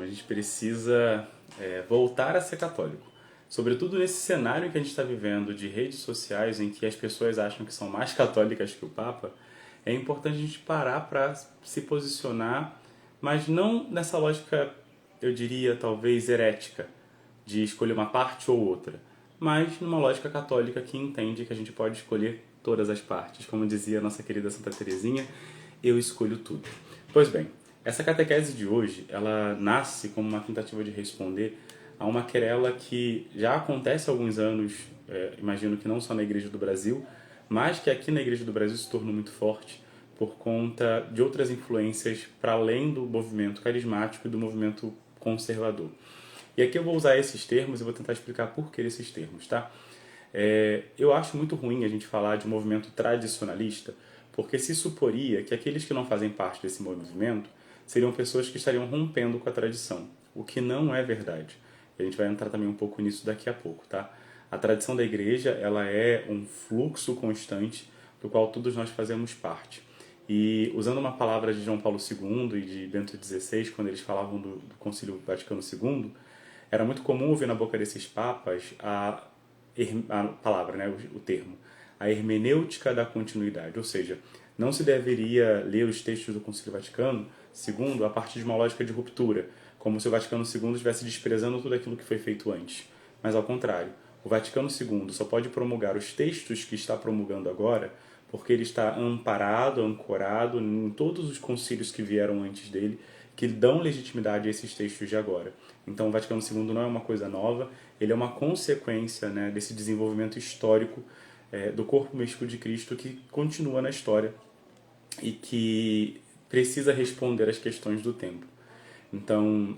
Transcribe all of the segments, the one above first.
mesmo. A gente precisa voltar a ser católico. Sobretudo nesse cenário que a gente está vivendo de redes sociais, em que as pessoas acham que são mais católicas que o Papa, é importante a gente parar para se posicionar, mas não nessa lógica, eu diria, talvez herética, de escolher uma parte ou outra, mas numa lógica católica que entende que a gente pode escolher todas as partes. Como dizia a nossa querida Santa Teresinha, eu escolho tudo. Pois bem, essa catequese de hoje, ela nasce como uma tentativa de responder a uma querela que já acontece há alguns anos, imagino que não só na Igreja do Brasil, mas que aqui na Igreja do Brasil se tornou muito forte por conta de outras influências para além do movimento carismático e do movimento conservador. E aqui eu vou usar esses termos e vou tentar explicar por que esses termos, tá? Eu acho muito ruim a gente falar de um movimento tradicionalista, porque se suporia que aqueles que não fazem parte desse movimento seriam pessoas que estariam rompendo com a tradição, o que não é verdade. E a gente vai entrar também um pouco nisso daqui a pouco, tá? A tradição da igreja, ela é um fluxo constante do qual todos nós fazemos parte. E usando uma palavra de João Paulo II e de Bento XVI, quando eles falavam do Concílio Vaticano II, era muito comum ouvir na boca desses papas a palavra, né, o termo, a hermenêutica da continuidade, ou seja, não se deveria ler os textos do Concílio Vaticano II a partir de uma lógica de ruptura, como se o Vaticano II estivesse desprezando tudo aquilo que foi feito antes. Mas ao contrário, o Vaticano II só pode promulgar os textos que está promulgando agora porque ele está amparado, ancorado em todos os concílios que vieram antes dele, que dão legitimidade a esses textos de agora. Então o Vaticano II não é uma coisa nova, ele é uma consequência, né, desse desenvolvimento histórico do corpo místico de Cristo que continua na história e que precisa responder às questões do tempo. Então,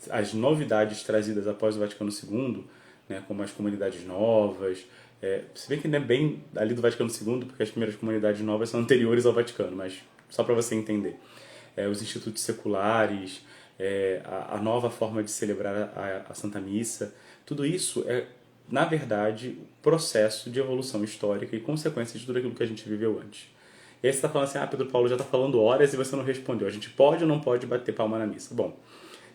as novidades trazidas após o Vaticano II, né, como as comunidades novas, se bem que não é bem ali do Vaticano II, porque as primeiras comunidades novas são anteriores ao Vaticano, mas só para você entender. Os institutos seculares, a nova forma de celebrar a Santa Missa, tudo isso é, na verdade, processo de evolução histórica e consequência de tudo aquilo que a gente viveu antes. E aí você está falando assim, Pedro Paulo já está falando horas e você não respondeu. A gente pode ou não pode bater palma na missa? Bom,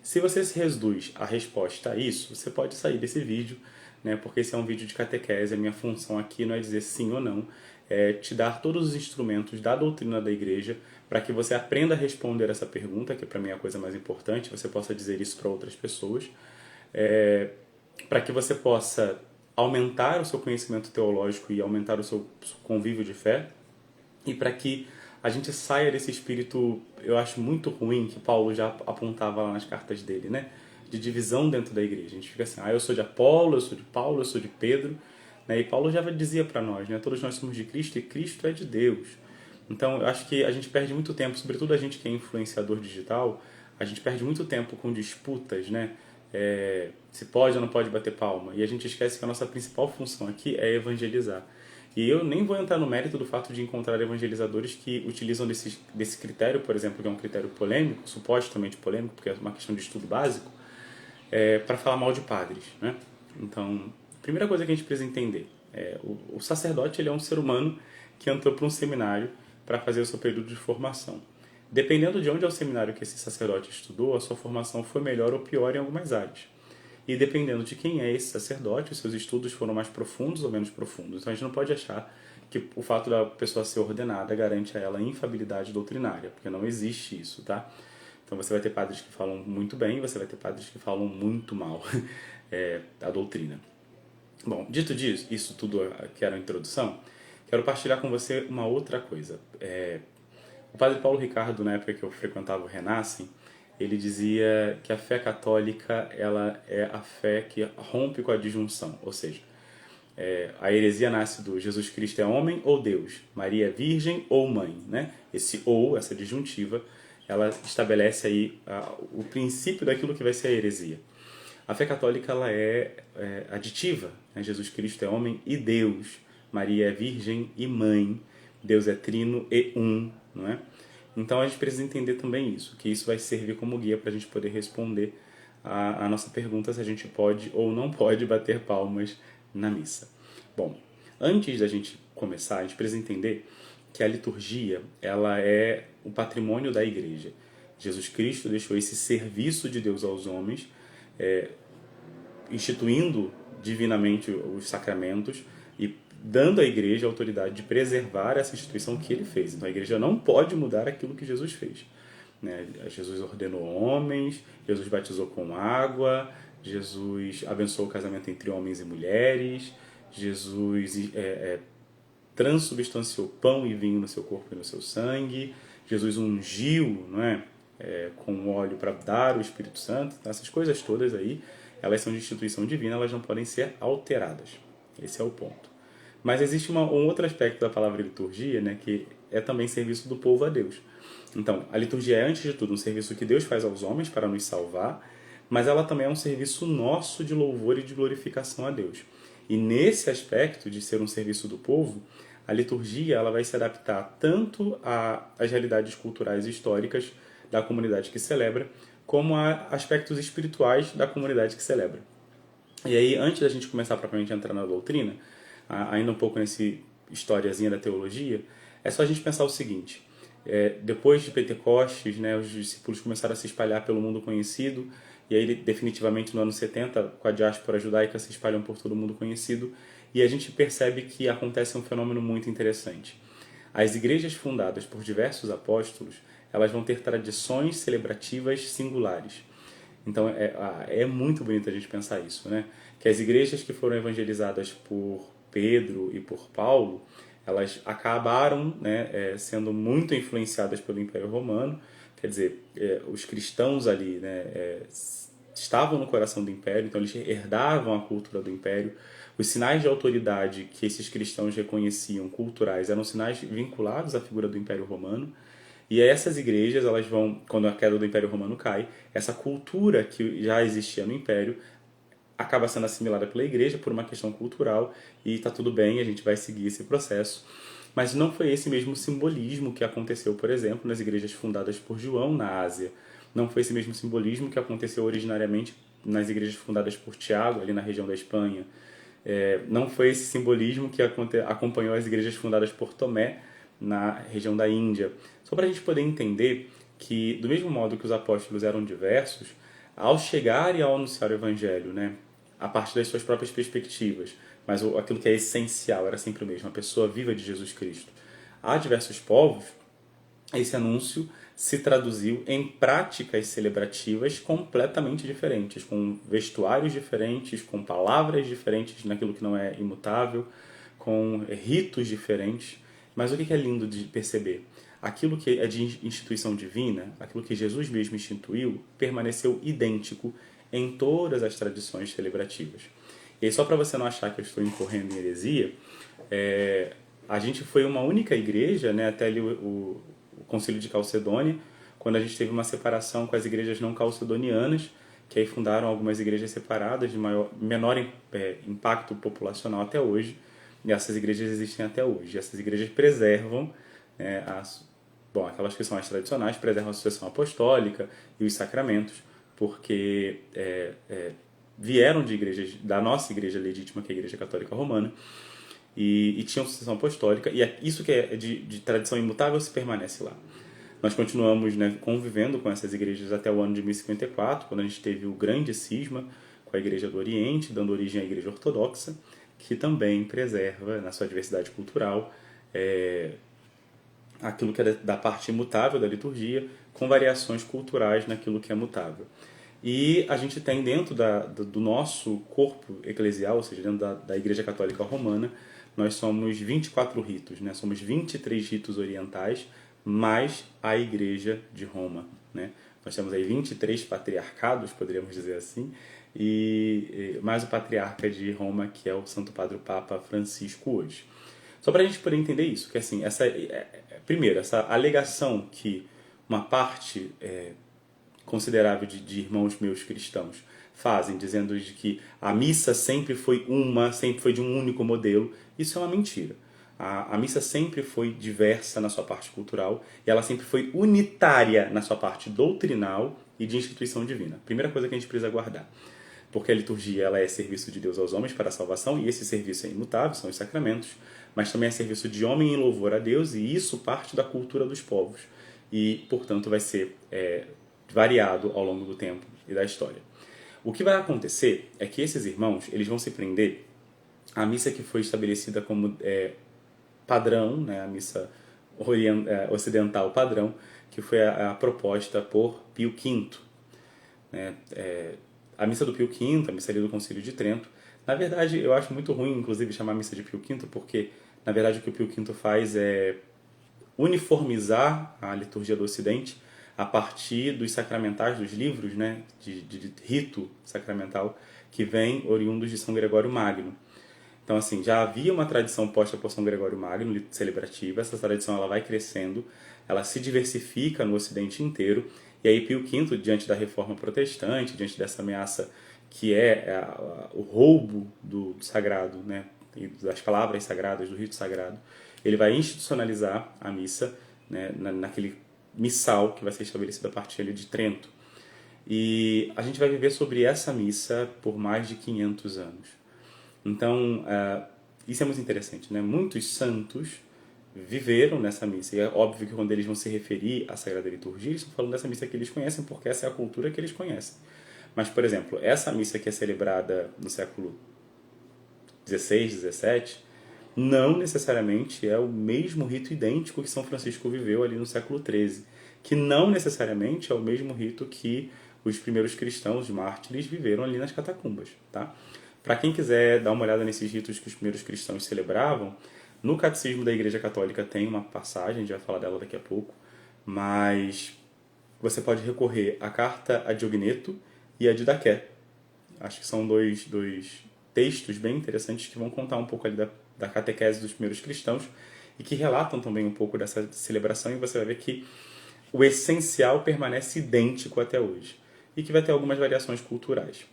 se você se reduz a resposta a isso, você pode sair desse vídeo, né, porque esse é um vídeo de catequese, a minha função aqui não é dizer sim ou não, é te dar todos os instrumentos da doutrina da igreja para que você aprenda a responder essa pergunta, que para mim é a coisa mais importante, você possa dizer isso para outras pessoas, para que você possa aumentar o seu conhecimento teológico e aumentar o seu convívio de fé, e para que a gente saia desse espírito, eu acho muito ruim, que Paulo já apontava lá nas cartas dele, né? De divisão dentro da igreja. A gente fica assim, eu sou de Apolo, eu sou de Paulo, eu sou de Pedro, né? E Paulo já dizia para nós, né? Todos nós somos de Cristo e Cristo é de Deus. Então, eu acho que a gente perde muito tempo, sobretudo a gente que é influenciador digital, a gente perde muito tempo com disputas, né? Se pode ou não pode bater palma. E a gente esquece que a nossa principal função aqui é evangelizar. E eu nem vou entrar no mérito do fato de encontrar evangelizadores que utilizam desse critério, por exemplo, que é um critério polêmico, supostamente polêmico, porque é uma questão de estudo básico, para falar mal de padres, né? Então, a primeira coisa que a gente precisa entender o sacerdote, ele é um ser humano que entrou para um seminário para fazer o seu período de formação. Dependendo de onde é o seminário que esse sacerdote estudou, a sua formação foi melhor ou pior em algumas áreas. E dependendo de quem é esse sacerdote, os seus estudos foram mais profundos ou menos profundos. Então a gente não pode achar que o fato da pessoa ser ordenada garante a ela infabilidade doutrinária, porque não existe isso, tá? Então você vai ter padres que falam muito bem, você vai ter padres que falam muito mal a doutrina. Bom, dito disso, isso tudo que era a introdução, quero partilhar com você uma outra coisa. O padre Paulo Ricardo, na época que eu frequentava o Renascem, ele dizia que a fé católica ela é a fé que rompe com a disjunção, ou seja, a heresia nasce do Jesus Cristo é homem ou Deus, Maria é virgem ou mãe, né? Esse ou, essa disjuntiva, ela estabelece aí o princípio daquilo que vai ser a heresia. A fé católica ela é aditiva, né? Jesus Cristo é homem e Deus, Maria é virgem e mãe, Deus é trino e não é? Então a gente precisa entender também isso, que isso vai servir como guia para a gente poder responder a nossa pergunta se a gente pode ou não pode bater palmas na missa. Bom, antes da gente começar, a gente precisa entender que a liturgia ela é o patrimônio da igreja. Jesus Cristo deixou esse serviço de Deus aos homens, instituindo divinamente os sacramentos e dando à igreja a autoridade de preservar essa instituição que ele fez. Então a igreja não pode mudar aquilo que Jesus fez, né? Jesus ordenou homens, Jesus batizou com água, Jesus abençoou o casamento entre homens e mulheres, Jesus transubstanciou pão e vinho no seu corpo e no seu sangue, Jesus ungiu, não é? Com óleo para dar o Espírito Santo. Então, essas coisas todas aí, elas são de instituição divina, elas não podem ser alteradas. Esse é o ponto. Mas existe um outro aspecto da palavra liturgia, né, que é também serviço do povo a Deus. Então, a liturgia é, antes de tudo, um serviço que Deus faz aos homens para nos salvar, mas ela também é um serviço nosso de louvor e de glorificação a Deus. E nesse aspecto de ser um serviço do povo, a liturgia ela vai se adaptar tanto às realidades culturais e históricas da comunidade que celebra, como a aspectos espirituais da comunidade que celebra. E aí, antes da gente começar propriamente a entrar na doutrina, ainda um pouco nesse historiazinha da teologia, é só a gente pensar o seguinte: depois de Pentecostes, né, os discípulos começaram a se espalhar pelo mundo conhecido, e aí definitivamente no ano 70, com a diáspora judaica, se espalham por todo o mundo conhecido, e a gente percebe que acontece um fenômeno muito interessante. As igrejas fundadas por diversos apóstolos, elas vão ter tradições celebrativas singulares. Então é muito bonito a gente pensar isso, né? Que as igrejas que foram evangelizadas por Pedro e por Paulo, elas acabaram, né, sendo muito influenciadas pelo Império Romano. Quer dizer, os cristãos ali, né, estavam no coração do Império, então eles herdavam a cultura do Império. Os sinais de autoridade que esses cristãos reconheciam, culturais, eram sinais vinculados à figura do Império Romano. E essas igrejas, elas vão, quando a queda do Império Romano cai, essa cultura que já existia no Império acaba sendo assimilada pela igreja por uma questão cultural, e está tudo bem, a gente vai seguir esse processo. Mas não foi esse mesmo simbolismo que aconteceu, por exemplo, nas igrejas fundadas por João na Ásia. Não foi esse mesmo simbolismo que aconteceu originariamente nas igrejas fundadas por Tiago, ali na região da Espanha. Não foi esse simbolismo que acompanhou as igrejas fundadas por Tomé, na região da Índia. Só para a gente poder entender que, do mesmo modo que os apóstolos eram diversos, ao chegar e ao anunciar o evangelho, né, a partir das suas próprias perspectivas, mas aquilo que é essencial era sempre o mesmo, a pessoa viva de Jesus Cristo, há diversos povos, esse anúncio se traduziu em práticas celebrativas completamente diferentes, com vestuários diferentes, com palavras diferentes naquilo que não é imutável, com ritos diferentes. Mas o que é lindo de perceber? Aquilo que é de instituição divina, aquilo que Jesus mesmo instituiu, permaneceu idêntico em todas as tradições celebrativas. E aí, só para você não achar que eu estou incorrendo em heresia, a gente foi uma única igreja, né, até ali o Concílio de Calcedônia, quando a gente teve uma separação com as igrejas não calcedonianas, que aí fundaram algumas igrejas separadas de menor impacto populacional até hoje. E essas igrejas existem até hoje. Essas igrejas preservam, né, aquelas que são as tradicionais, preservam a sucessão apostólica e os sacramentos, porque vieram de igrejas, da nossa igreja legítima, que é a Igreja Católica Romana, e tinham sucessão apostólica, e isso que é de tradição imutável se permanece lá. Nós continuamos, né, convivendo com essas igrejas até o ano de 1054, quando a gente teve o grande cisma com a Igreja do Oriente, dando origem à Igreja Ortodoxa, que também preserva, na sua diversidade cultural, aquilo que é da parte imutável da liturgia, com variações culturais naquilo que é mutável. E a gente tem dentro do nosso corpo eclesial, ou seja, dentro da Igreja Católica Romana, nós somos 24 ritos, né? Somos 23 ritos orientais, mais a Igreja de Roma, né? Nós temos aí 23 patriarcados, poderíamos dizer assim, e mais o patriarca de Roma, que é o Santo Padre Papa Francisco hoje. Só para a gente poder entender isso, que assim, primeiro, essa alegação que uma parte considerável de irmãos meus cristãos fazem, dizendo de que a missa sempre foi de um único modelo, isso é uma mentira. A missa sempre foi diversa na sua parte cultural e ela sempre foi unitária na sua parte doutrinal e de instituição divina. Primeira coisa que a gente precisa guardar. Porque a liturgia ela é serviço de Deus aos homens para a salvação, e esse serviço é imutável, são os sacramentos, mas também é serviço de homem em louvor a Deus, e isso parte da cultura dos povos. e, portanto, vai ser variado ao longo do tempo e da história. O que vai acontecer é que esses irmãos eles vão se prender à missa que foi estabelecida como padrão, né, a missa ocidental padrão, que foi a proposta por Pio V. Né? A missa do Pio V, a missa ali do Concílio de Trento, na verdade eu acho muito ruim, inclusive, chamar a missa de Pio V, porque, na verdade, o que o Pio V faz é uniformizar a liturgia do Ocidente a partir dos sacramentais, dos livros, né, de rito sacramental, que vem oriundos de São Gregório Magno. Então, assim, já havia uma tradição posta por São Gregório Magno, celebrativa. Essa tradição ela vai crescendo, ela se diversifica no Ocidente inteiro. E aí Pio V, diante da Reforma Protestante, diante dessa ameaça que o roubo do sagrado, né, e das palavras sagradas, do rito sagrado, ele vai institucionalizar a missa, né, naquele missal que vai ser estabelecido a partir ali de Trento. E a gente vai viver sobre essa missa por mais de 500 anos. Então, isso é muito interessante, né? Muitos santos viveram nessa missa. E é óbvio que quando eles vão se referir à Sagrada Liturgia, eles estão falando dessa missa que eles conhecem, porque essa é a cultura que eles conhecem. Mas, por exemplo, essa missa que é celebrada no século XVI, XVII, não necessariamente é o mesmo rito idêntico que São Francisco viveu ali no século XIII, que não necessariamente é o mesmo rito que os primeiros cristãos, os mártires, viveram ali nas catacumbas, tá? Para quem quiser dar uma olhada nesses ritos que os primeiros cristãos celebravam, no Catecismo da Igreja Católica tem uma passagem, a gente vai falar dela daqui a pouco, mas você pode recorrer à Carta a Diogneto e a Didaqué. Acho que são dois textos bem interessantes que vão contar um pouco ali da catequese dos primeiros cristãos e que relatam também um pouco dessa celebração, e você vai ver que o essencial permanece idêntico até hoje e que vai ter algumas variações culturais.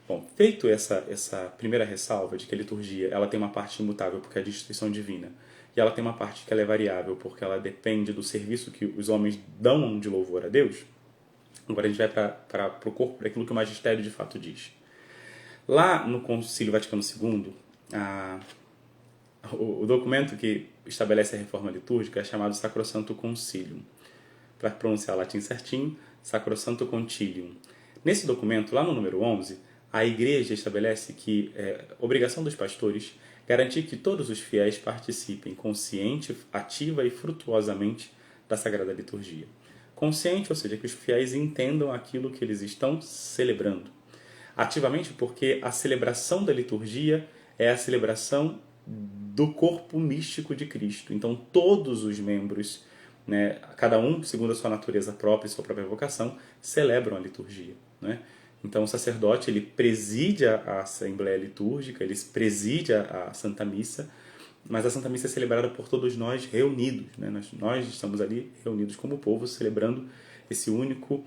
Bom, feito essa primeira ressalva de que a liturgia ela tem uma parte imutável porque é de instituição divina, e ela tem uma parte que ela é variável porque ela depende do serviço que os homens dão de louvor a Deus, agora a gente vai para o corpo, para aquilo que o magistério de fato diz. Lá no Concílio Vaticano II, o documento que estabelece a reforma litúrgica é chamado Sacrosanto Concilium. Para pronunciar latim certinho, Sacrosanto Concilium. Nesse documento, lá no número 11, a Igreja estabelece que é obrigação dos pastores garantir que todos os fiéis participem consciente, ativa e frutuosamente da Sagrada Liturgia. Consciente, ou seja, que os fiéis entendam aquilo que eles estão celebrando. Ativamente, porque a celebração da liturgia é a celebração do corpo místico de Cristo. Então, todos os membros, né, cada um, segundo a sua natureza própria e sua própria vocação, celebram a liturgia, né? Então, o sacerdote ele preside a Assembleia Litúrgica, ele preside a Santa Missa, mas a Santa Missa é celebrada por todos nós reunidos, né? Nós estamos ali reunidos como povo, celebrando esse único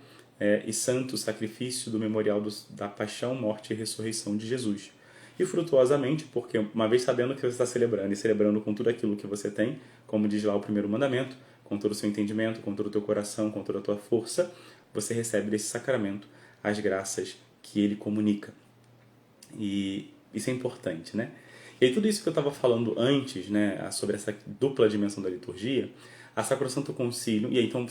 e santo sacrifício do memorial da paixão, morte e ressurreição de Jesus. E frutuosamente, porque uma vez sabendo que você está celebrando, e celebrando com tudo aquilo que você tem, como diz lá o primeiro mandamento, com todo o seu entendimento, com todo o teu coração, com toda a tua força, você recebe desse sacramento as graças que ele comunica. E isso é importante, né? E aí tudo isso que eu estava falando antes, né, sobre essa dupla dimensão da liturgia, a Sacrosanto Concílio, e aí então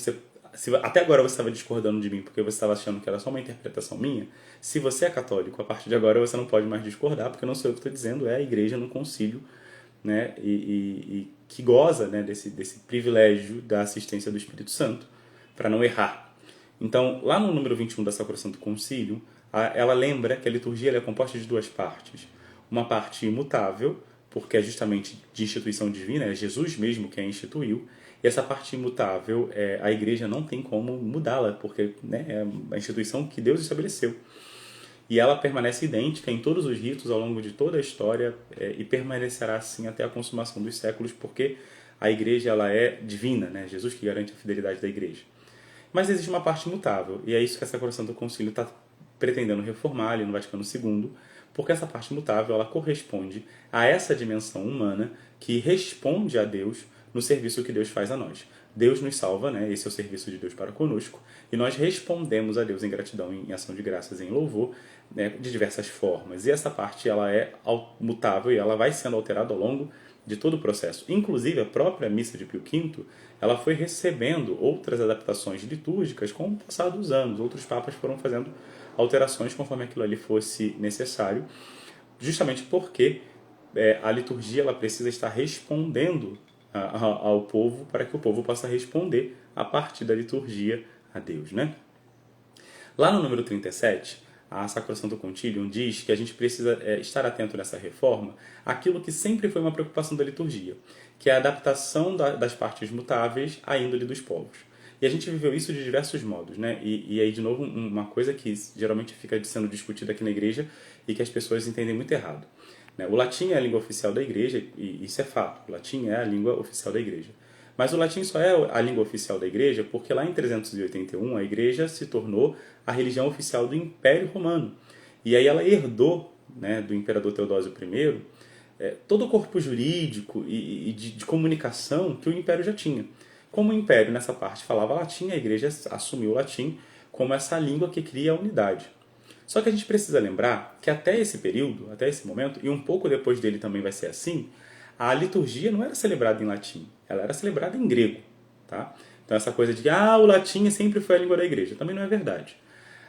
até agora você estava discordando de mim porque você estava achando que era só uma interpretação minha, se você é católico, a partir de agora você não pode mais discordar, porque não sou eu que estou dizendo, é a Igreja no concílio, né, e que goza, né, desse privilégio da assistência do Espírito Santo, para não errar. Então, lá no número 21 da Sacrosanto Concílio, ela lembra que a liturgia ela é composta de duas partes. Uma parte imutável, porque é justamente de instituição divina, é Jesus mesmo quem a instituiu, e essa parte imutável, a Igreja não tem como mudá-la, porque, né, é a instituição que Deus estabeleceu. E ela permanece idêntica em todos os ritos ao longo de toda a história e permanecerá assim até a consumação dos séculos, porque a Igreja ela é divina, né? Jesus que garante a fidelidade da Igreja. Mas existe uma parte imutável, e é isso que essa Sacrosanto Concílio está pretendendo reformar ali no Vaticano II, porque essa parte imutável ela corresponde a essa dimensão humana que responde a Deus no serviço que Deus faz a nós. Deus nos salva, né? Esse é o serviço de Deus para conosco, e nós respondemos a Deus em gratidão, em ação de graças, em louvor, né, de diversas formas. E essa parte ela é mutável e ela vai sendo alterada ao longo de todo o processo. Inclusive, a própria missa de Pio V, ela foi recebendo outras adaptações litúrgicas com o passar dos anos. Outros papas foram fazendo alterações conforme aquilo ali fosse necessário, justamente porque a liturgia ela precisa estar respondendo ao povo para que o povo possa responder a partir da liturgia a Deus, né? Lá no número 37, a Sacrosanto Concilium diz que a gente precisa estar atento nessa reforma àquilo que sempre foi uma preocupação da liturgia, que é a adaptação das partes mutáveis à índole dos povos. E a gente viveu isso de diversos modos, né? E aí, de novo, uma coisa que geralmente fica sendo discutida aqui na igreja e que as pessoas entendem muito errado. O latim é a língua oficial da igreja, e isso é fato, o latim é a língua oficial da igreja. Mas o latim só é a língua oficial da igreja porque lá em 381 a igreja se tornou a religião oficial do Império Romano. E aí ela herdou, né, do imperador Teodósio I todo o corpo jurídico e de comunicação que o Império já tinha. Como o Império nessa parte falava latim, a igreja assumiu o latim como essa língua que cria a unidade. Só que a gente precisa lembrar que até esse período, até esse momento, e um pouco depois dele também vai ser assim, a liturgia não era celebrada em latim, ela era celebrada em grego. Tá? Então essa coisa de o latim sempre foi a língua da igreja, também não é verdade.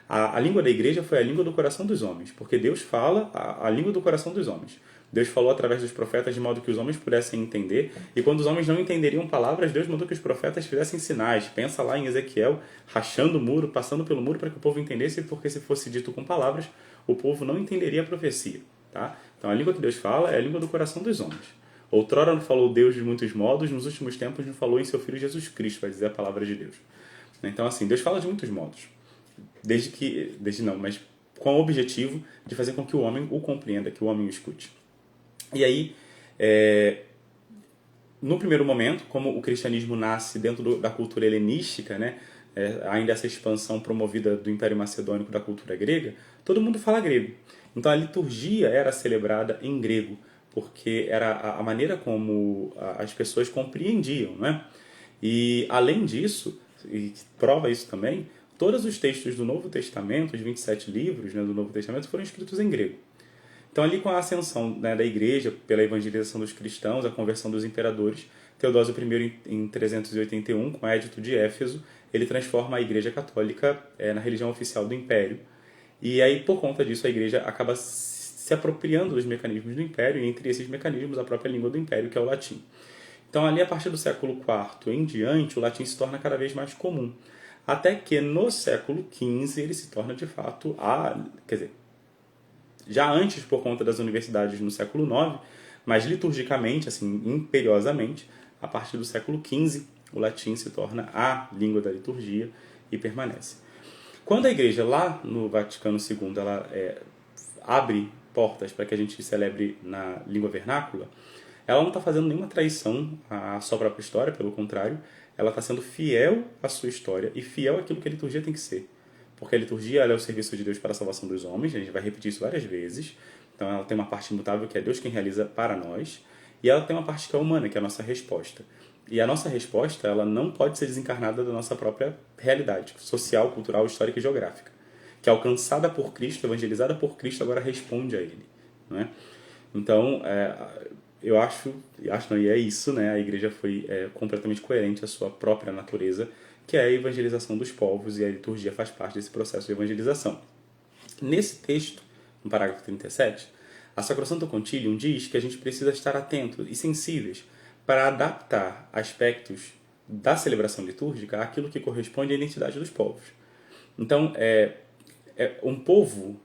A língua da igreja foi a língua do coração dos homens, porque Deus fala a língua do coração dos homens. Deus falou através dos profetas de modo que os homens pudessem entender, e quando os homens não entenderiam palavras, Deus mandou que os profetas fizessem sinais. Pensa lá em Ezequiel, rachando o muro, passando pelo muro para que o povo entendesse, porque se fosse dito com palavras, o povo não entenderia a profecia. Tá? Então a língua que Deus fala é a língua do coração dos homens. Outrora nos falou Deus de muitos modos, nos últimos tempos nos falou em seu Filho Jesus Cristo, vai dizer a palavra de Deus. Então assim, Deus fala de muitos modos. Mas com o objetivo de fazer com que o homem o compreenda, que o homem o escute. E aí, no primeiro momento, como o cristianismo nasce dentro da cultura helenística, né, ainda essa expansão promovida do Império Macedônico da cultura grega, todo mundo fala grego. Então a liturgia era celebrada em grego, porque era a maneira como as pessoas compreendiam, né? E além disso, e prova isso também, todos os textos do Novo Testamento, os 27 livros, né, do Novo Testamento, foram escritos em grego. Então, ali com a ascensão, né, da igreja, pela evangelização dos cristãos, a conversão dos imperadores, Teodósio I, em 381, com o Édito de Éfeso, ele transforma a igreja católica na religião oficial do império. E aí, por conta disso, a igreja acaba se apropriando dos mecanismos do império, e entre esses mecanismos, a própria língua do império, que é o latim. Então, ali, a partir do século IV em diante, o latim se torna cada vez mais comum. Até que, no século XV, ele se torna, de fato, já antes por conta das universidades no século IX, mas liturgicamente, assim, imperiosamente, a partir do século XV, o latim se torna a língua da liturgia e permanece. Quando a igreja, lá no Vaticano II, ela abre portas para que a gente celebre na língua vernácula, ela não está fazendo nenhuma traição à sua própria história, pelo contrário, ela está sendo fiel à sua história e fiel àquilo que a liturgia tem que ser. Porque a liturgia ela é o serviço de Deus para a salvação dos homens, a gente vai repetir isso várias vezes. Então ela tem uma parte imutável que é Deus quem realiza para nós, e ela tem uma parte que é humana, que é a nossa resposta. E a nossa resposta ela não pode ser desencarnada da nossa própria realidade social, cultural, histórica e geográfica, que é alcançada por Cristo, evangelizada por Cristo, agora responde a Ele. Não é? Então, eu acho, e é isso, né? A igreja foi completamente coerente à sua própria natureza, que é a evangelização dos povos, e a liturgia faz parte desse processo de evangelização. Nesse texto, no parágrafo 37, a Sacrosanto Concilium diz que a gente precisa estar atentos e sensíveis para adaptar aspectos da celebração litúrgica àquilo que corresponde à identidade dos povos. Então, um povo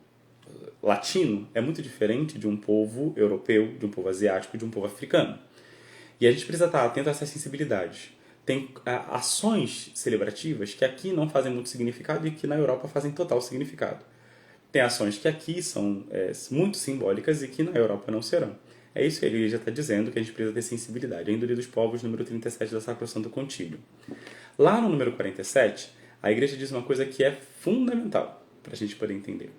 latino é muito diferente de um povo europeu, de um povo asiático, de um povo africano. E a gente precisa estar atento a essas sensibilidades. Tem ações celebrativas que aqui não fazem muito significado e que na Europa fazem total significado. Tem ações que aqui são muito simbólicas e que na Europa não serão. É isso que a igreja está dizendo, que a gente precisa ter sensibilidade. A índole dos povos, número 37 da Sacrosanto Concilium. Lá no número 47, a igreja diz uma coisa que é fundamental para a gente poder entender.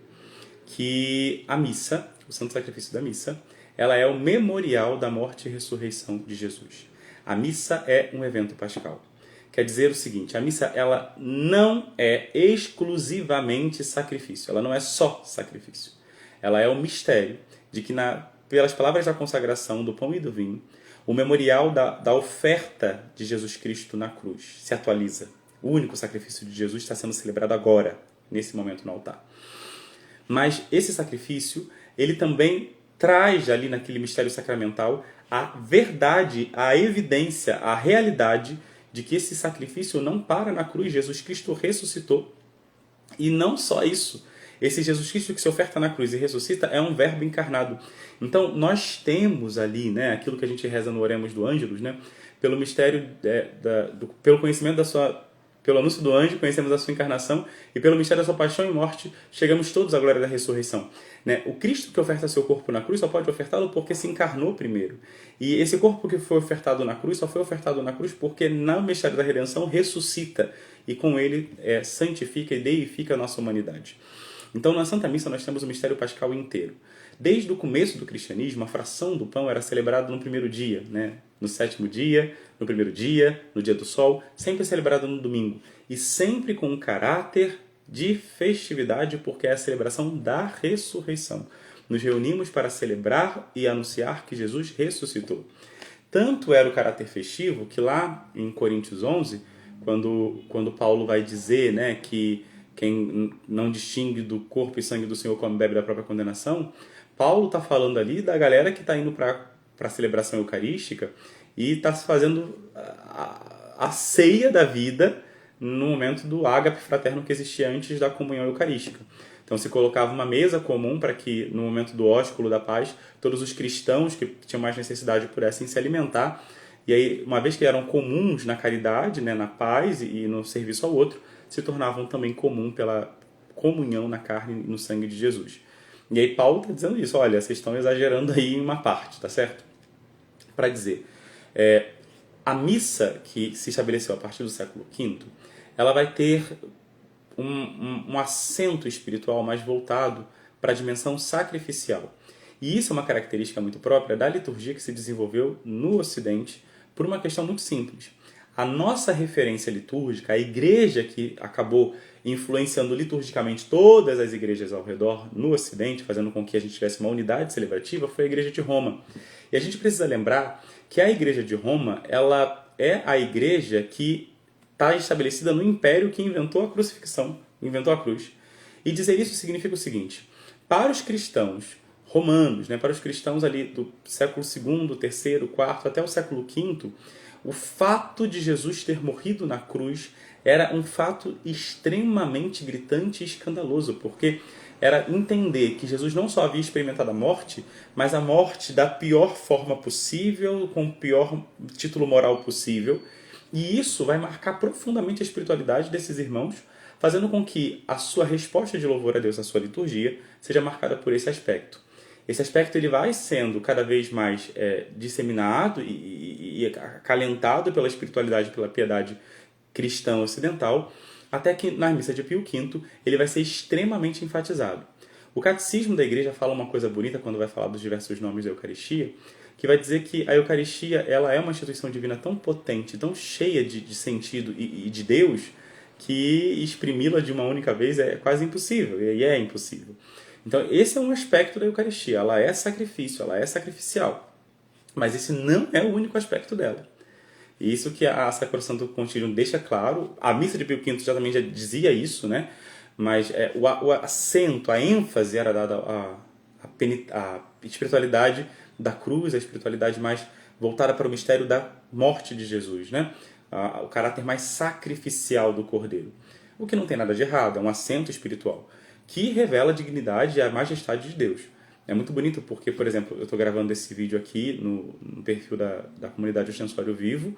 Que a missa, o santo sacrifício da missa, ela é o memorial da morte e ressurreição de Jesus. A missa é um evento pascal. Quer dizer o seguinte, a missa ela não é exclusivamente sacrifício, ela não é só sacrifício. Ela é o mistério de que, pelas palavras da consagração do pão e do vinho, O memorial da oferta de Jesus Cristo na cruz se atualiza. O único sacrifício de Jesus está sendo celebrado agora, nesse momento no altar. Mas esse sacrifício, ele também traz ali naquele mistério sacramental a verdade, a evidência, a realidade de que esse sacrifício não para na cruz. Jesus Cristo ressuscitou. E não só isso. Esse Jesus Cristo que se oferta na cruz e ressuscita é um verbo encarnado. Então, nós temos ali, né, aquilo que a gente reza no Oremos do Ângelus, né, pelo mistério, pelo conhecimento da sua... Pelo anúncio do anjo, conhecemos a sua encarnação, e pelo mistério da sua paixão e morte, chegamos todos à glória da ressurreição. Né? O Cristo que oferta seu corpo na cruz só pode ofertá-lo porque se encarnou primeiro. E esse corpo que foi ofertado na cruz só foi ofertado na cruz porque no mistério da redenção ressuscita, e com ele santifica e deifica a nossa humanidade. Então, na Santa Missa, nós temos o mistério pascal inteiro. Desde o começo do cristianismo, a fração do pão era celebrada no primeiro dia, né? No sétimo dia, no primeiro dia, no dia do sol, sempre celebrada no domingo. E sempre com um caráter de festividade, porque é a celebração da ressurreição. Nos reunimos para celebrar e anunciar que Jesus ressuscitou. Tanto era o caráter festivo que lá em Coríntios 11, quando Paulo vai dizer, né, que quem não distingue do corpo e sangue do Senhor come e bebe da própria condenação, Paulo está falando ali da galera que está indo para a celebração eucarística e está fazendo a ceia da vida no momento do ágape fraterno que existia antes da comunhão eucarística. Então se colocava uma mesa comum para que no momento do ósculo da paz todos os cristãos que tinham mais necessidade pudessem se alimentar. E aí, uma vez que eram comuns na caridade, né, na paz e no serviço ao outro, se tornavam também comum pela comunhão na carne e no sangue de Jesus. E aí Paulo está dizendo isso, olha, vocês estão exagerando aí em uma parte, tá certo? Para dizer, a missa que se estabeleceu a partir do século V, ela vai ter um acento espiritual mais voltado para a dimensão sacrificial. E isso é uma característica muito própria da liturgia que se desenvolveu no Ocidente por uma questão muito simples. A nossa referência litúrgica, a igreja que acabou influenciando liturgicamente todas as igrejas ao redor no Ocidente, fazendo com que a gente tivesse uma unidade celebrativa, foi a igreja de Roma. E a gente precisa lembrar que a igreja de Roma, ela é a igreja que está estabelecida no império que inventou a crucifixão, inventou a cruz. E dizer isso significa o seguinte, para os cristãos romanos, né, para os cristãos ali do século II, III, IV até o século V, o fato de Jesus ter morrido na cruz era um fato extremamente gritante e escandaloso, porque era entender que Jesus não só havia experimentado a morte, mas a morte da pior forma possível, com o pior título moral possível. E isso vai marcar profundamente a espiritualidade desses irmãos, fazendo com que a sua resposta de louvor a Deus na sua liturgia seja marcada por esse aspecto. Esse aspecto ele vai sendo cada vez mais disseminado e acalentado pela espiritualidade, pela piedade cristã ocidental, até que na missa de Pio V ele vai ser extremamente enfatizado. O catecismo da igreja fala uma coisa bonita quando vai falar dos diversos nomes da Eucaristia, que vai dizer que a Eucaristia ela é uma instituição divina tão potente, tão cheia de sentido e de Deus, que exprimi-la de uma única vez é quase impossível, e é impossível. Então esse é um aspecto da Eucaristia, ela é sacrifício, ela é sacrificial, mas esse não é o único aspecto dela. E isso que a Sacrosanto Concilium deixa claro, a missa de Pio V também já dizia isso, né? Mas o acento, a ênfase era dada à espiritualidade da cruz, a espiritualidade mais voltada para o mistério da morte de Jesus, né? O caráter mais sacrificial do Cordeiro. O que não tem nada de errado, é um acento espiritual que revela a dignidade e a majestade de Deus. É muito bonito porque, por exemplo, eu estou gravando esse vídeo aqui no perfil da comunidade Ostensório Vivo,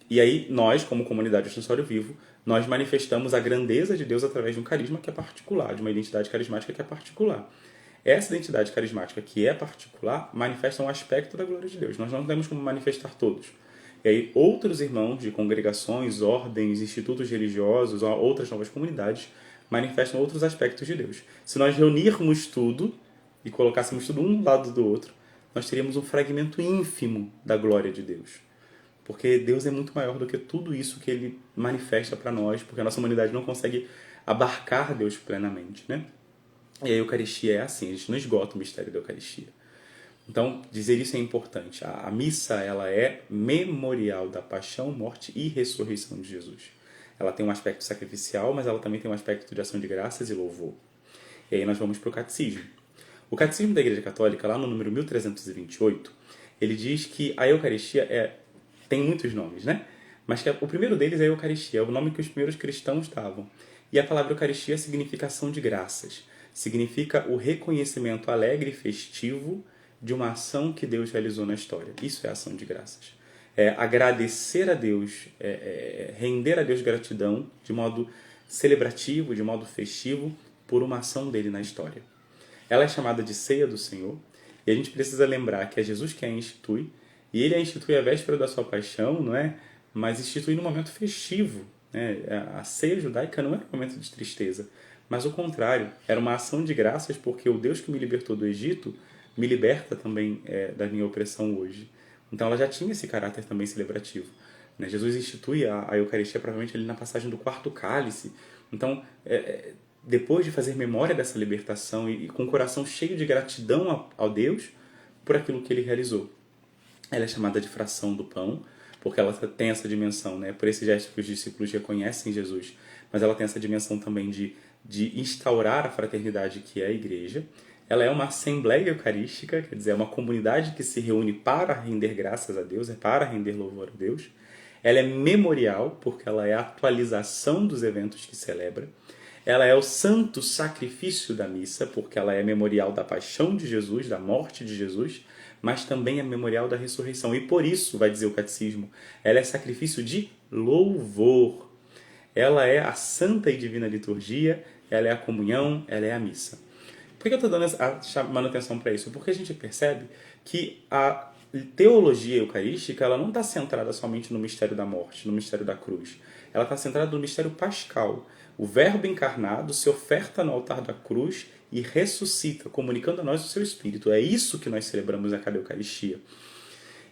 e aí nós, como comunidade Ostensório Vivo, nós manifestamos a grandeza de Deus através de um carisma que é particular, de uma identidade carismática que é particular. Essa identidade carismática que é particular manifesta um aspecto da glória de Deus. Nós não temos como manifestar todos. E aí outros irmãos de congregações, ordens, institutos religiosos, outras novas comunidades manifestam outros aspectos de Deus. Se nós reunirmos tudo e colocássemos tudo um lado do outro, nós teríamos um fragmento ínfimo da glória de Deus. Porque Deus é muito maior do que tudo isso que Ele manifesta para nós, porque a nossa humanidade não consegue abarcar Deus plenamente, né? E a Eucaristia é assim, a gente não esgota o mistério da Eucaristia. Então, dizer isso é importante. A missa, ela é memorial da paixão, morte e ressurreição de Jesus. Ela tem um aspecto sacrificial, mas ela também tem um aspecto de ação de graças e louvor. E aí nós vamos para o catecismo. O catecismo da Igreja Católica, lá no número 1328, ele diz que a Eucaristia tem muitos nomes, né? Mas que o primeiro deles é a Eucaristia, é o nome que os primeiros cristãos davam. E a palavra Eucaristia significa ação de graças. Significa o reconhecimento alegre e festivo de uma ação que Deus realizou na história. Isso é ação de graças. É agradecer a Deus, render a Deus gratidão de modo celebrativo, de modo festivo, por uma ação dele na história. Ela é chamada de ceia do Senhor, e a gente precisa lembrar que é Jesus que a institui, e ele a institui à véspera da sua paixão, não é? Mas institui no momento festivo, né? A ceia judaica não era um momento de tristeza, mas o contrário, era uma ação de graças, porque o Deus que me libertou do Egito me liberta também da minha opressão hoje. Então ela já tinha esse caráter também celebrativo, né? Jesus institui a Eucaristia provavelmente ali na passagem do quarto cálice. Então, depois de fazer memória dessa libertação e com o coração cheio de gratidão ao Deus por aquilo que ele realizou. Ela é chamada de fração do pão, porque ela tem essa dimensão, né? Por esse gesto que os discípulos reconhecem Jesus, mas ela tem essa dimensão também de instaurar a fraternidade que é a igreja. Ela é uma assembleia eucarística, quer dizer, é uma comunidade que se reúne para render graças a Deus, para render louvor a Deus. Ela é memorial, porque ela é a atualização dos eventos que celebra. Ela é o santo sacrifício da missa, porque ela é memorial da paixão de Jesus, da morte de Jesus, mas também é memorial da ressurreição. E por isso, vai dizer o catecismo, ela é sacrifício de louvor. Ela é a santa e divina liturgia, ela é a comunhão, ela é a missa. Por que eu estou dando a manutenção para isso? Porque a gente percebe que a teologia eucarística ela não está centrada somente no mistério da morte, no mistério da cruz. Ela está centrada no mistério pascal. O Verbo encarnado se oferta no altar da cruz e ressuscita, comunicando a nós o seu Espírito. É isso que nós celebramos a cada Eucaristia.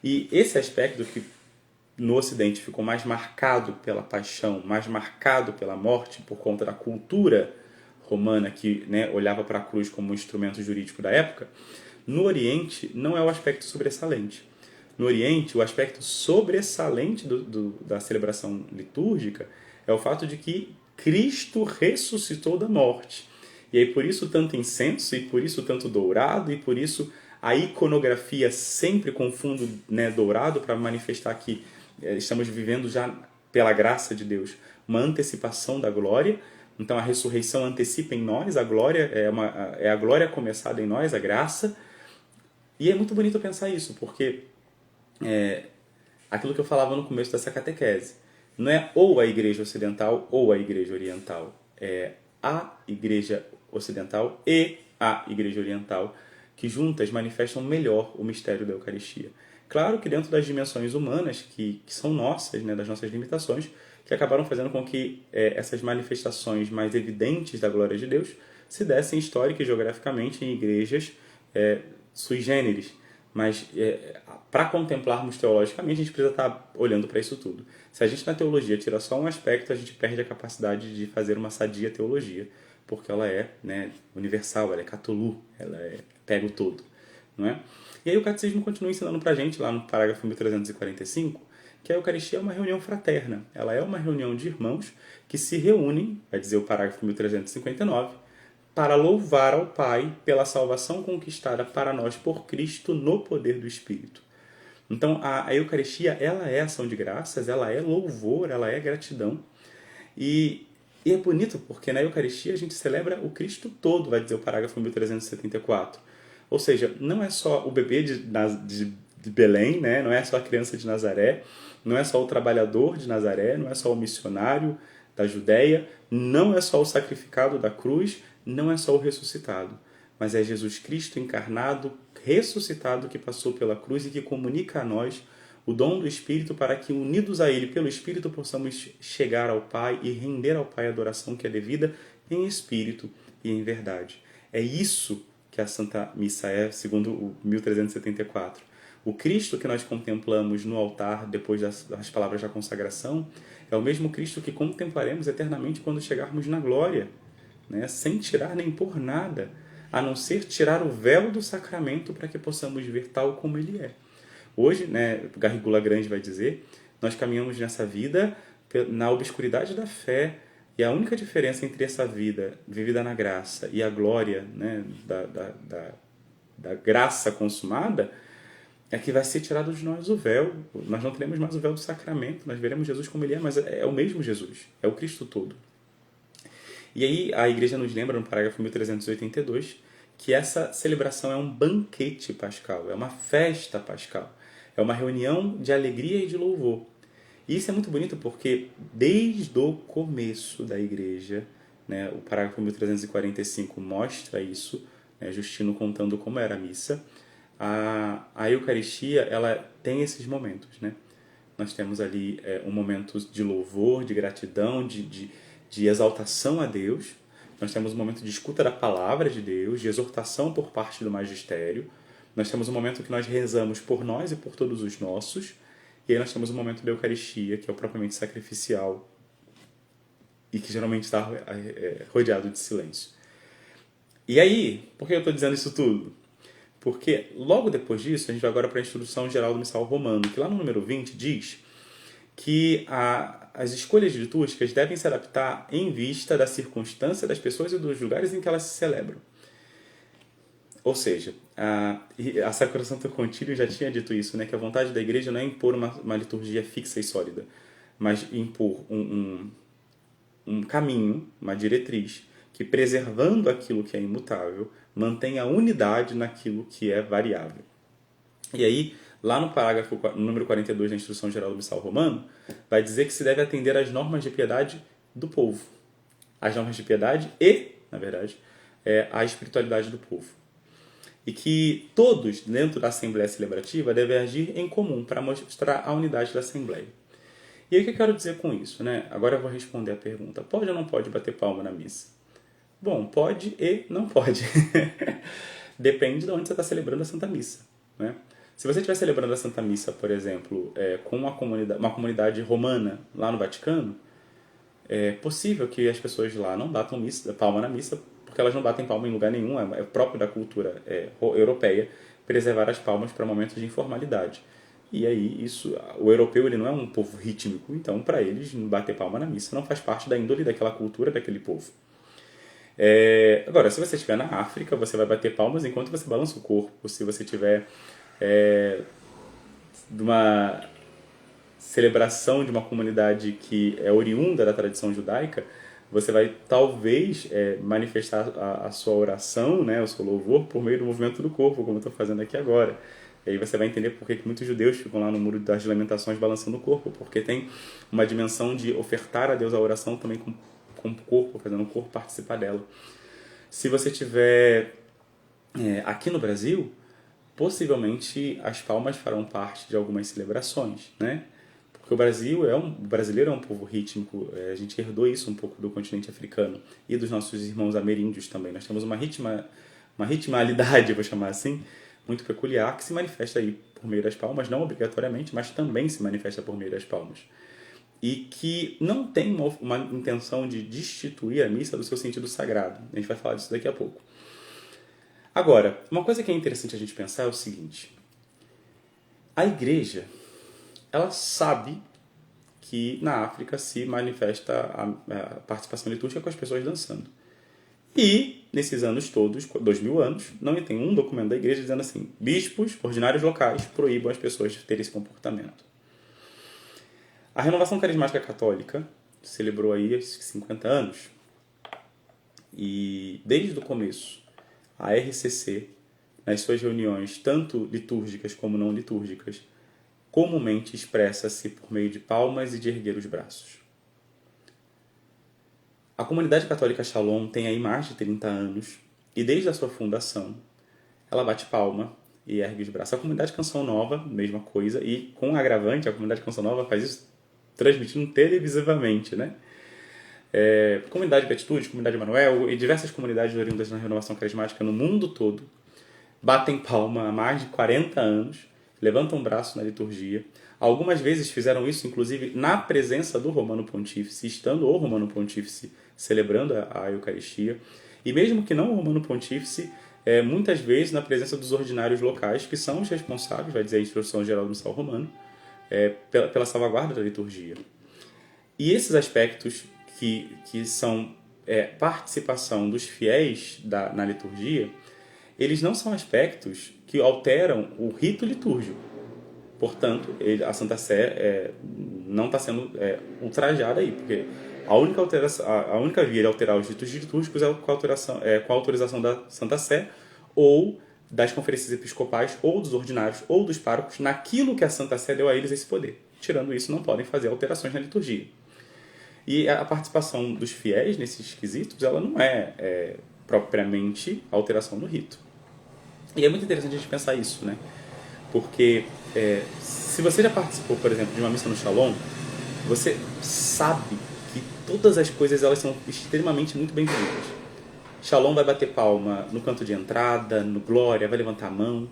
E esse aspecto que no Ocidente ficou mais marcado pela paixão, mais marcado pela morte, por conta da cultura romana que, né, olhava para a cruz como um instrumento jurídico da época, no Oriente não é o aspecto sobressalente. No Oriente, o aspecto sobressalente da celebração litúrgica é o fato de que Cristo ressuscitou da morte. E aí por isso tanto incenso, e por isso tanto dourado, e por isso a iconografia sempre com fundo, né, dourado, para manifestar que estamos vivendo já, pela graça de Deus, uma antecipação da glória. Então a ressurreição antecipa em nós, a glória é a glória começada em nós, a graça. E é muito bonito pensar isso, porque aquilo que eu falava no começo dessa catequese, não é ou a igreja ocidental ou a igreja oriental, é a igreja ocidental e a igreja oriental que juntas manifestam melhor o mistério da Eucaristia. Claro que dentro das dimensões humanas, que são nossas, né, das nossas limitações, que acabaram fazendo com que essas manifestações mais evidentes da glória de Deus se dessem histórica e geograficamente em igrejas sui generis. Mas para contemplarmos teologicamente, a gente precisa estar olhando para isso tudo. Se a gente na teologia tira só um aspecto, a gente perde a capacidade de fazer uma sadia teologia, porque ela é, né, universal, ela é catolu, ela pega o todo, não é? E aí o catecismo continua ensinando para a gente, lá no parágrafo 1345, que a Eucaristia é uma reunião fraterna. Ela é uma reunião de irmãos que se reúnem, vai dizer o parágrafo 1359, para louvar ao Pai pela salvação conquistada para nós por Cristo no poder do Espírito. Então, a Eucaristia, ela é ação de graças, ela é louvor, ela é gratidão. E é bonito porque na Eucaristia a gente celebra o Cristo todo, vai dizer o parágrafo 1374. Ou seja, não é só o bebê de Belém, né? Não é só a criança de Nazaré, não é só o trabalhador de Nazaré, não é só o missionário da Judéia, não é só o sacrificado da cruz, não é só o ressuscitado, mas é Jesus Cristo encarnado, ressuscitado, que passou pela cruz e que comunica a nós o dom do Espírito para que, unidos a Ele pelo Espírito, possamos chegar ao Pai e render ao Pai a adoração que é devida em espírito e em verdade. É isso que a Santa Missa é, segundo o 1374. O Cristo que nós contemplamos no altar depois das palavras da consagração é o mesmo Cristo que contemplaremos eternamente quando chegarmos na glória, né? Sem tirar nem pôr nada. a não ser tirar o véu do sacramento para que possamos ver tal como ele é. Hoje, né, Garrigula Grande vai dizer, nós caminhamos nessa vida na obscuridade da fé, e a única diferença entre essa vida vivida na graça e a glória, né, da graça consumada é que vai ser tirado de nós o véu. Nós não teremos mais o véu do sacramento, nós veremos Jesus como ele é, mas é o mesmo Jesus, é o Cristo todo. E aí a igreja nos lembra, no parágrafo 1382, que essa celebração é um banquete pascal, é uma festa pascal, é uma reunião de alegria e de louvor. E isso é muito bonito porque desde o começo da igreja, né, o parágrafo 1345 mostra isso, né, Justino contando como era a missa, a Eucaristia ela tem esses momentos. Né? Nós temos ali um momento de louvor, de gratidão, de exaltação a Deus. Nós temos um momento de escuta da palavra de Deus, de exortação por parte do magistério. Nós temos um momento que nós rezamos por nós e por todos os nossos. E aí nós temos um momento da Eucaristia, que é o propriamente sacrificial e que geralmente está rodeado de silêncio. E aí, por que eu estou dizendo isso tudo? Porque logo depois disso, a gente vai agora para a Instrução Geral do Missal Romano, que lá no número 20 diz que as escolhas litúrgicas devem se adaptar em vista da circunstância das pessoas e dos lugares em que elas se celebram. Ou seja, a Sacrosanto Concílio já tinha dito isso, né, que a vontade da igreja não é impor uma liturgia fixa e sólida, mas impor um caminho, uma diretriz, que preservando aquilo que é imutável, mantenha a unidade naquilo que é variável. E aí, lá no parágrafo número 42 da Instrução Geral do Missal Romano, vai dizer que se deve atender às normas de piedade do povo. As normas de piedade e, na verdade, a espiritualidade do povo. E que todos, dentro da Assembleia Celebrativa, devem agir em comum para mostrar a unidade da Assembleia. E aí o que eu quero dizer com isso? Né? Agora eu vou responder a pergunta. Pode ou não pode bater palma na missa? Bom, pode e não pode. Depende de onde você está celebrando a Santa Missa. Né? Se você estiver celebrando a Santa Missa, por exemplo, com uma comunidade romana lá no Vaticano, é possível que as pessoas lá não batam palma na missa, porque elas não batem palma em lugar nenhum, é próprio da cultura europeia preservar as palmas para momentos de informalidade. E aí, o europeu ele não é um povo rítmico, então para eles bater palma na missa não faz parte da índole daquela cultura, daquele povo. Agora, se você estiver na África, você vai bater palmas enquanto você balança o corpo. Se você estiver de uma celebração de uma comunidade que é oriunda da tradição judaica, você vai talvez manifestar a sua oração, né, o seu louvor, por meio do movimento do corpo, como eu estou fazendo aqui agora. E aí você vai entender por que muitos judeus ficam lá no Muro das Lamentações balançando o corpo, porque tem uma dimensão de ofertar a Deus a oração também com o corpo, fazendo o corpo participar dela. Se você estiver aqui no Brasil, possivelmente as palmas farão parte de algumas celebrações, né? Porque o brasileiro é um povo rítmico, a gente herdou isso um pouco do continente africano e dos nossos irmãos ameríndios também. Nós temos uma ritmalidade, vou chamar assim, muito peculiar, que se manifesta aí por meio das palmas, não obrigatoriamente, mas também se manifesta por meio das palmas. E que não tem uma intenção de destituir a missa do seu sentido sagrado. A gente vai falar disso daqui a pouco. Agora, uma coisa que é interessante a gente pensar é o seguinte. A igreja, ela sabe que na África se manifesta a participação litúrgica com as pessoas dançando. E, nesses anos todos, 2000 anos, não tem um documento da igreja dizendo assim: bispos, ordinários locais, proíbam as pessoas de terem esse comportamento. A Renovação Carismática Católica celebrou aí esses 50 anos. E, desde o começo, a RCC, nas suas reuniões, tanto litúrgicas como não litúrgicas, comumente expressa-se por meio de palmas e de erguer os braços. A comunidade católica Shalom tem aí mais de 30 anos e desde a sua fundação ela bate palma e ergue os braços. A comunidade Canção Nova, mesma coisa, e com agravante, a comunidade Canção Nova faz isso transmitindo televisivamente, né? Comunidade Beatitude, comunidade Manuel e diversas comunidades oriundas na renovação carismática no mundo todo batem palma há mais de 40 anos, levantam o braço na liturgia. Algumas vezes fizeram isso, inclusive, na presença do Romano Pontífice, estando o Romano Pontífice celebrando a Eucaristia. E mesmo que não o romano pontífice, muitas vezes na presença dos ordinários locais, que são os responsáveis, vai dizer a Instrução Geral do Missal Romano, pela salvaguarda da liturgia. E esses aspectos que são participação dos fiéis na liturgia, eles não são aspectos que alteram o rito litúrgico. Portanto, a Santa Sé não está sendo ultrajada aí, porque a única via de alterar os ritos litúrgicos é com a autorização da Santa Sé ou das conferências episcopais, ou dos ordinários, ou dos párocos, naquilo que a Santa Sé deu a eles esse poder. Tirando isso, não podem fazer alterações na liturgia. E a participação dos fiéis nesses quesitos, ela não é propriamente alteração no rito. E é muito interessante a gente pensar isso, né? Porque se você já participou, por exemplo, de uma missa no Shalom, você sabe que todas as coisas elas são extremamente muito bem-vindas. Shalom vai bater palma no canto de entrada, no glória, vai levantar a mão,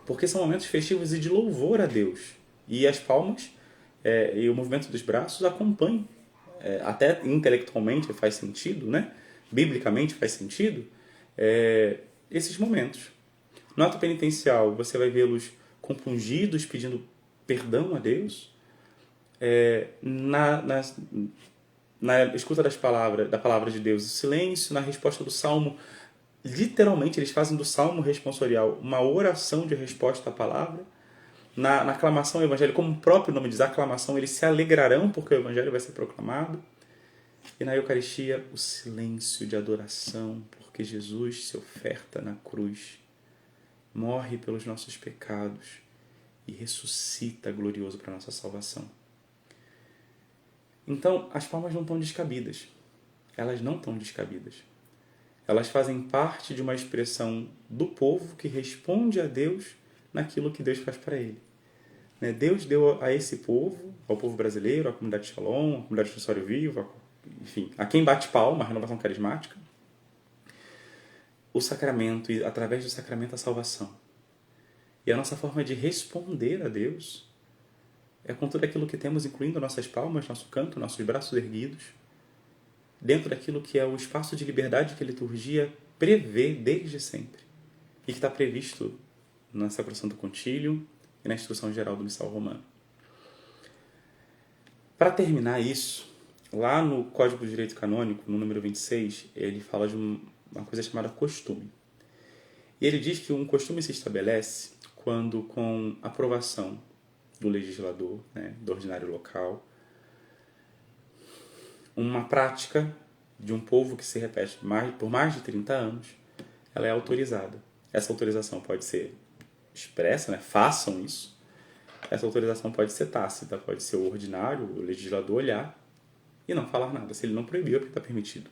porque são momentos festivos e de louvor a Deus. E as palmas e o movimento dos braços acompanham. Até intelectualmente faz sentido, né? Biblicamente faz sentido, esses momentos. No ato penitencial, você vai vê-los compungidos, pedindo perdão a Deus. Na escuta da palavra de Deus, o silêncio, na resposta do salmo, literalmente eles fazem do salmo responsorial uma oração de resposta à palavra. Na aclamação ao evangelho, como o próprio nome diz, a aclamação, eles se alegrarão porque o evangelho vai ser proclamado. E na Eucaristia, o silêncio de adoração, porque Jesus se oferta na cruz, morre pelos nossos pecados e ressuscita glorioso para a nossa salvação. Então, as palmas não estão descabidas. Elas não estão descabidas. Elas fazem parte de uma expressão do povo que responde a Deus naquilo que Deus faz para ele. Deus deu a esse povo, ao povo brasileiro, à comunidade Shalom, à comunidade de História Viva, enfim, a quem bate palma, a renovação carismática, o sacramento, e através do sacramento a salvação. E a nossa forma de responder a Deus é com tudo aquilo que temos, incluindo nossas palmas, nosso canto, nossos braços erguidos, dentro daquilo que é o espaço de liberdade que a liturgia prevê desde sempre e que está previsto na Sacrosanto Concilium e na Instrução Geral do Missal Romano. Para terminar isso, lá no Código de Direito Canônico, no número 26, ele fala de uma coisa chamada costume. E ele diz que um costume se estabelece quando, com aprovação do legislador, do ordinário local, uma prática de um povo que se repete por mais de 30 anos, ela é autorizada. Essa autorização pode ser expressa, façam isso. Essa autorização pode ser tácita, pode ser o ordinário, o legislador olhar e não falar nada. Se ele não proibiu, é porque está permitido.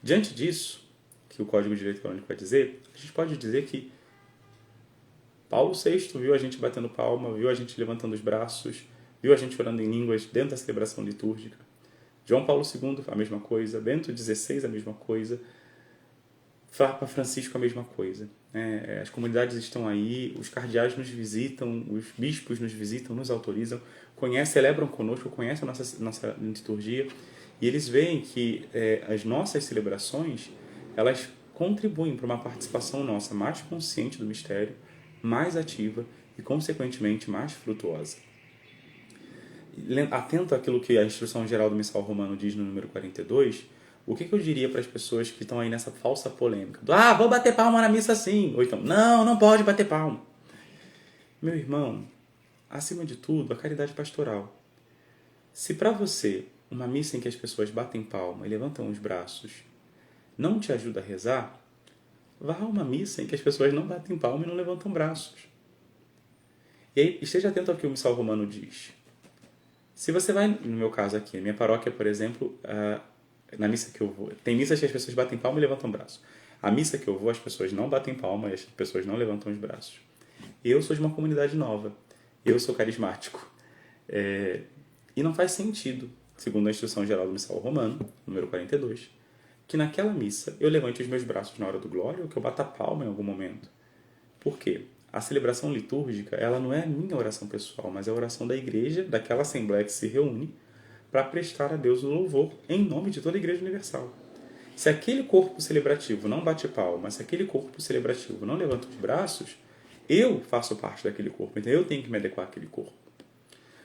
Diante disso, que o Código de Direito Canônico vai dizer, a gente pode dizer que Paulo VI viu a gente batendo palma, viu a gente levantando os braços, viu a gente orando em línguas dentro da celebração litúrgica. João Paulo II, a mesma coisa. Bento XVI, a mesma coisa. Papa Francisco, a mesma coisa. As comunidades estão aí, os cardeais nos visitam, os bispos nos visitam, nos autorizam, celebram conosco, conhecem a nossa liturgia, e eles veem que as nossas celebrações, elas contribuem para uma participação nossa mais consciente do mistério, mais ativa e, consequentemente, mais frutuosa. Atento àquilo que a Instrução Geral do Missal Romano diz no número 42, o que eu diria para as pessoas que estão aí nessa falsa polêmica? Vou bater palma na missa sim. Ou então, não pode bater palma. Meu irmão, acima de tudo, a caridade pastoral. Se para você uma missa em que as pessoas batem palma e levantam os braços não te ajuda a rezar, vá a uma missa em que as pessoas não batem palma e não levantam braços. E aí, esteja atento ao que o Missal Romano diz. Se você vai, no meu caso aqui, na minha paróquia, por exemplo, na missa que eu vou, tem missas que as pessoas batem palma e levantam o braço. A missa que eu vou, as pessoas não batem palma e as pessoas não levantam os braços. Eu sou de uma comunidade nova. Eu sou carismático. E não faz sentido, segundo a Instrução Geral do Missal Romano, número 42, que naquela missa eu levante os meus braços na hora do glória ou que eu bata palma em algum momento. Por quê? A celebração litúrgica, ela não é a minha oração pessoal, mas é a oração da igreja, daquela assembleia que se reúne para prestar a Deus o louvor em nome de toda a Igreja Universal. Se aquele corpo celebrativo não bate palma, se aquele corpo celebrativo não levanta os braços, eu faço parte daquele corpo, então eu tenho que me adequar àquele corpo.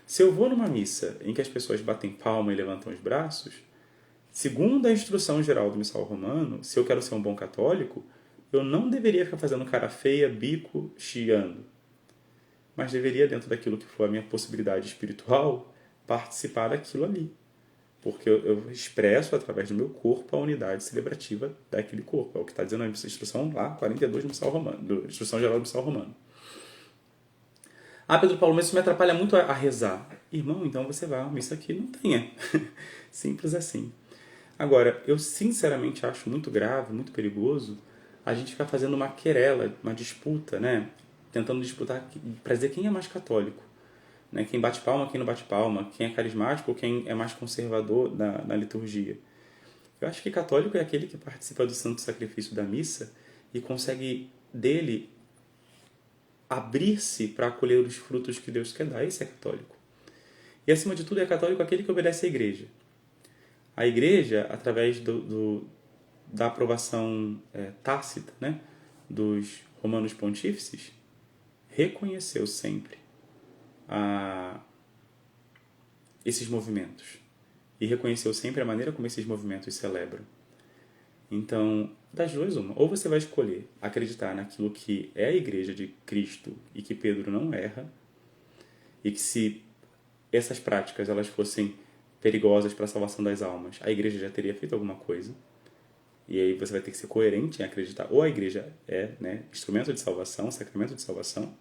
Se eu vou numa missa em que as pessoas batem palma e levantam os braços, segundo a instrução geral do missal romano, se eu quero ser um bom católico, eu não deveria ficar fazendo cara feia, bico, chiando. Mas deveria, dentro daquilo que for a minha possibilidade espiritual, participar daquilo ali. Porque eu expresso, através do meu corpo, a unidade celebrativa daquele corpo. É o que está dizendo a instrução lá, 42 do missal romano, da instrução geral do missal romano. Pedro Paulo, mas isso me atrapalha muito a rezar. Irmão, então você vai a uma missa que não tenha. Simples assim. Agora, eu sinceramente acho muito grave, muito perigoso, a gente ficar fazendo uma querela, uma disputa, né? Tentando disputar para dizer quem é mais católico. Né? Quem bate palma, quem não bate palma, quem é carismático ou quem é mais conservador na liturgia. Eu acho que católico é aquele que participa do santo sacrifício da missa e consegue dele abrir-se para acolher os frutos que Deus quer dar. Esse é católico. E acima de tudo é católico aquele que obedece à igreja. A igreja, através da aprovação tácita, né, dos romanos pontífices, reconheceu sempre esses movimentos e reconheceu sempre a maneira como esses movimentos celebram. Então, das duas uma, ou você vai escolher acreditar naquilo que é a igreja de Cristo e que Pedro não erra, e que se essas práticas elas fossem perigosas para a salvação das almas, a igreja já teria feito alguma coisa, e aí você vai ter que ser coerente em acreditar, ou a igreja é, né, instrumento de salvação, sacramento de salvação,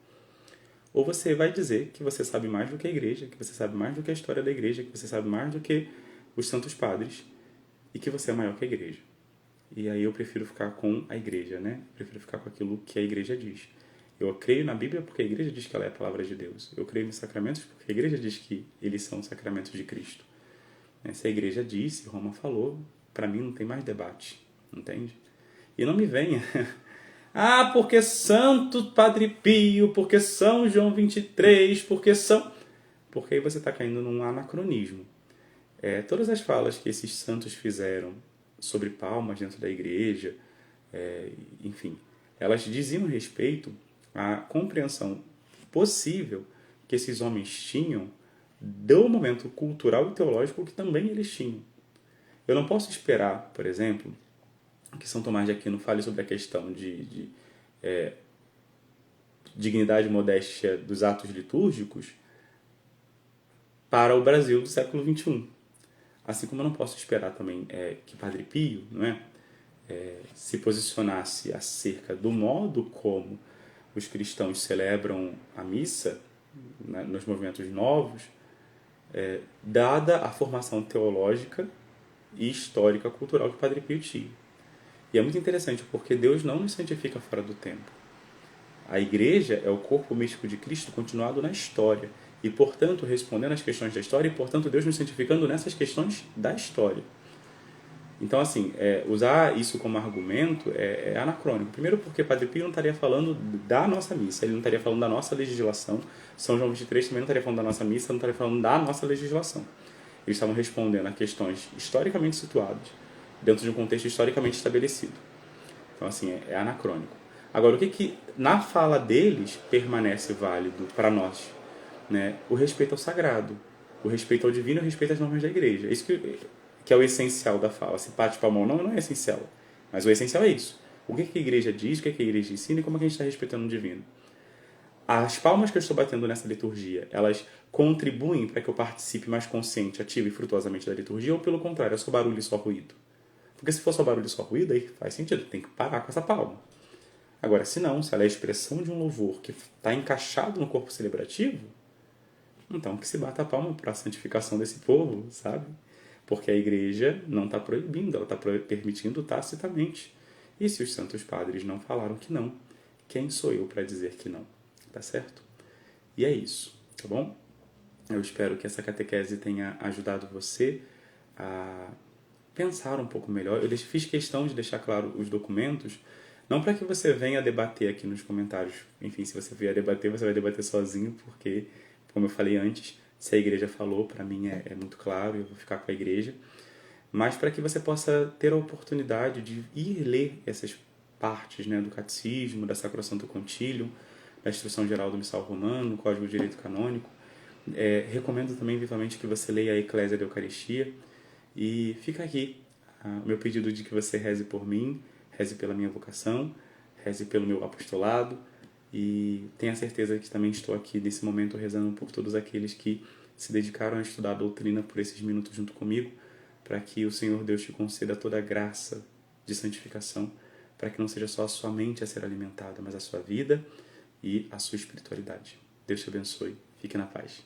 ou você vai dizer que você sabe mais do que a igreja, que você sabe mais do que a história da igreja, que você sabe mais do que os santos padres, e que você é maior que a igreja. E aí eu prefiro ficar com a igreja, né? Eu prefiro ficar com aquilo que a igreja diz. Eu creio na Bíblia porque a igreja diz que ela é a palavra de Deus. Eu creio nos sacramentos porque a igreja diz que eles são os sacramentos de Cristo. Se a igreja disse, Roma falou, para mim não tem mais debate, entende? E não me venha... porque Santo Padre Pio, porque São João 23, porque são... Porque aí você está caindo num anacronismo. Todas as falas que esses santos fizeram sobre palmas dentro da igreja, enfim, elas diziam respeito à compreensão possível que esses homens tinham do momento cultural e teológico que também eles tinham. Eu não posso esperar, por exemplo, que São Tomás de Aquino fale sobre a questão de dignidade e modéstia dos atos litúrgicos para o Brasil do século XXI. Assim como eu não posso esperar também que Padre Pio, não é, se posicionasse acerca do modo como os cristãos celebram a missa, né, nos movimentos novos, dada a formação teológica e histórica cultural que Padre Pio tinha. E é muito interessante porque Deus não nos santifica fora do tempo. A igreja é o corpo místico de Cristo continuado na história e, portanto, respondendo às questões da história e, portanto, Deus nos santificando nessas questões da história. Então, assim, usar isso como argumento é anacrônico. Primeiro porque Padre Pio não estaria falando da nossa missa, ele não estaria falando da nossa legislação. São João 23 também não estaria falando da nossa missa, não estaria falando da nossa legislação. Eles estavam respondendo a questões historicamente situadas, dentro de um contexto historicamente estabelecido. Então, assim, é anacrônico. Agora, o que na fala deles permanece válido para nós? Né? O respeito ao sagrado, o respeito ao divino e o respeito às normas da igreja. Isso que é o essencial da fala. Se bate palma ou não é essencial. Mas o essencial é isso. O que a igreja diz, o que a igreja ensina e como é que a gente está respeitando o divino. As palmas que eu estou batendo nessa liturgia, elas contribuem para que eu participe mais consciente, ativo e frutuosamente da liturgia, ou pelo contrário, é só barulho e só ruído? Porque se for só barulho e só ruído, aí faz sentido, tem que parar com essa palma. Agora, se não, se ela é a expressão de um louvor que está encaixado no corpo celebrativo, então que se bata a palma para a santificação desse povo, sabe? Porque a igreja não está proibindo, ela está permitindo tacitamente. E se os santos padres não falaram que não, quem sou eu para dizer que não? Tá certo? E é isso, tá bom? Eu espero que essa catequese tenha ajudado você a pensar um pouco melhor. Eu fiz questão de deixar claro os documentos, não para que você venha debater aqui nos comentários. Enfim, se você vier debater, você vai debater sozinho, porque, como eu falei antes, se a igreja falou, para mim é muito claro, eu vou ficar com a igreja. mas para que você possa ter a oportunidade de ir ler essas partes, né, do Catecismo, da Sacrosanto Concilium, da Instrução Geral do Missal Romano, Código de Direito Canônico. Recomendo também vivamente que você leia a Eclésia da Eucaristia. E fica aqui o meu pedido de que você reze por mim, reze pela minha vocação, reze pelo meu apostolado, e tenha certeza que também estou aqui nesse momento rezando por todos aqueles que se dedicaram a estudar a doutrina por esses minutos junto comigo, para que o Senhor Deus te conceda toda a graça de santificação, para que não seja só a sua mente a ser alimentada, mas a sua vida e a sua espiritualidade. Deus te abençoe. Fique na paz.